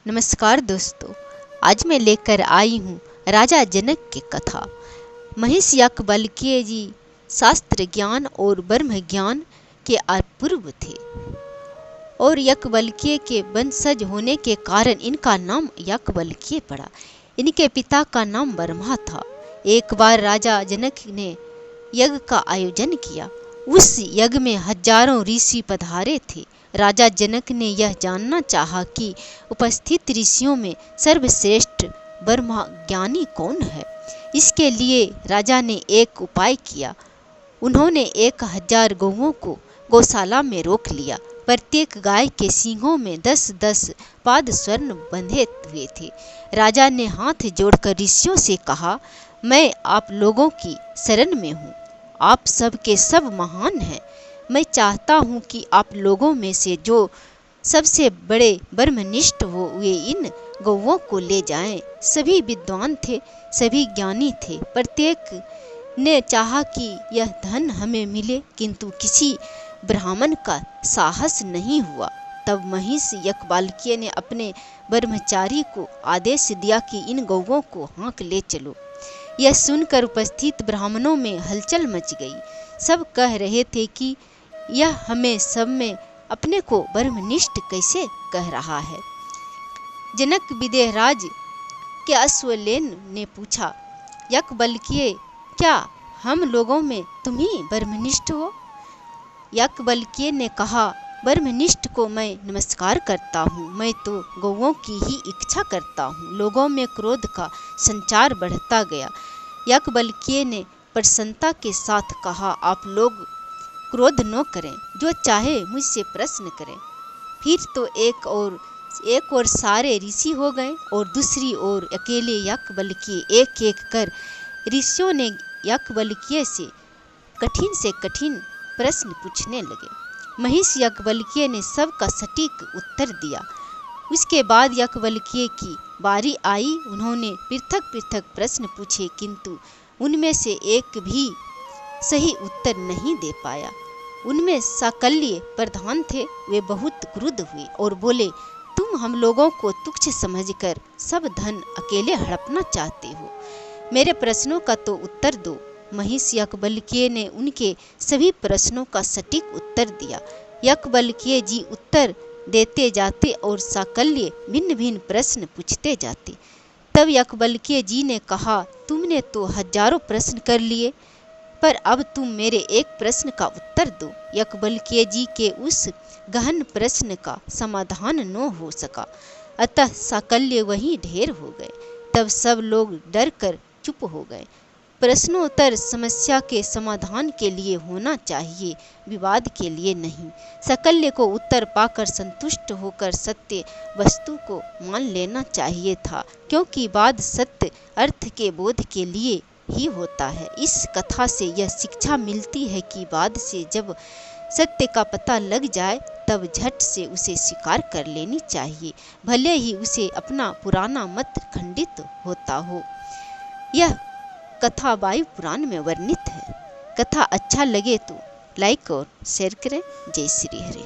नमस्कार दोस्तों, आज मैं लेकर आई हूँ राजा जनक की कथा। महिष याज्ञवल्क्य जी शास्त्र ज्ञान और ब्रह्म ज्ञान के अपूर्व थे और याज्ञवल्क्य के वंशज होने के कारण इनका नाम याज्ञवल्क्य पड़ा। इनके पिता का नाम ब्रह्मा था। एक बार राजा जनक ने यज्ञ का आयोजन किया। उस यज्ञ में हजारों ऋषि पधारे थे। राजा जनक ने यह जानना चाहा कि उपस्थित ऋषियों में सर्वश्रेष्ठ ब्रह्म ज्ञानी कौन है। इसके लिए राजा ने एक उपाय किया। उन्होंने 1000 गौओं को गौशाला में रोक लिया। प्रत्येक गाय के सींगों में 10-10 पाद स्वर्ण बंधे हुए थे। राजा ने हाथ जोड़कर ऋषियों से कहा, मैं आप लोगों की शरण में हूँ। आप सब के सब महान हैं। मैं चाहता हूँ कि आप लोगों में से जो सबसे बड़े ब्रह्मनिष्ठ हो वे इन गौओं को ले जाएं। सभी विद्वान थे, सभी ज्ञानी थे। प्रत्येक ने चाहा कि यह धन हमें मिले, किंतु किसी ब्राह्मण का साहस नहीं हुआ। तब महिष याज्ञवल्क्य ने अपने ब्रह्मचारी को आदेश दिया कि इन गौओं को हाँक ले चलो। यह सुनकर उपस्थित ब्राह्मणों में हलचल मच गई। सब कह रहे थे कि यह हमें सब में अपने को ब्रह्मनिष्ठ कैसे कह रहा है। जनक विदेहराज के अश्वसेन ने पूछा, याज्ञवल्क्य, क्या हम लोगों में तुम ही ब्रह्मनिष्ठ हो? याज्ञवल्क्य ने कहा, ब्रह्मनिष्ठ को मैं नमस्कार करता हूँ। मैं तो गौओं की ही इच्छा करता हूँ। लोगों में क्रोध का संचार बढ़ता गया। याज्ञवल्क्य ने प्रसन्नता के साथ कहा, आप लोग क्रोध न करें, जो चाहे मुझसे प्रश्न करें। फिर तो एक और सारे ऋषि हो गए और दूसरी ओर अकेले याज्ञवल्क्य। एक एक कर ऋषियों ने याज्ञवल्क्य से कठिन प्रश्न पूछने लगे। महिष याज्ञवल्क्य ने सबका सटीक उत्तर दिया। उसके बाद याज्ञवल्क्य की बारी आई। उन्होंने पृथक प्रश्न पूछे, किंतु उनमें से एक भी सही उत्तर नहीं दे पाया। उनमें साकल्य प्रधान थे। वे बहुत क्रुद्ध हुए और बोले, तुम हम लोगों को तुच्छ समझकर सब धन अकेले हड़पना चाहते हो। मेरे प्रश्नों का तो उत्तर दो। महिष याज्ञवल्क्य ने उनके सभी प्रश्नों का सटीक उत्तर दिया। याज्ञवल्क्य जी उत्तर देते जाते और साकल्य भिन्न प्रश्न पूछते जाते। तब याज्ञवल्क्य जी ने कहा, तुमने तो हजारों प्रश्न कर लिए, पर अब तुम मेरे एक प्रश्न का उत्तर दो। याज्ञवल्क्य जी के उस गहन प्रश्न का समाधान न हो सका, अतः साकल्य वहीं ढेर हो गए। तब सब लोग डर कर चुप हो गए। प्रश्नोत्तर समस्या के समाधान के लिए होना चाहिए, विवाद के लिए नहीं। साकल्य को उत्तर पाकर संतुष्ट होकर सत्य वस्तु को मान लेना चाहिए था, क्योंकि वाद सत्य अर्थ के बोध के लिए ही होता है। इस कथा से यह शिक्षा मिलती है कि वाद से जब सत्य का पता लग जाए तब झट से उसे स्वीकार कर लेनी चाहिए, भले ही उसे अपना पुराना मत खंडित होता हो। यह कथा वायु पुराण में वर्णित है। कथा अच्छा लगे तो लाइक और शेयर करें। जय श्री हरि।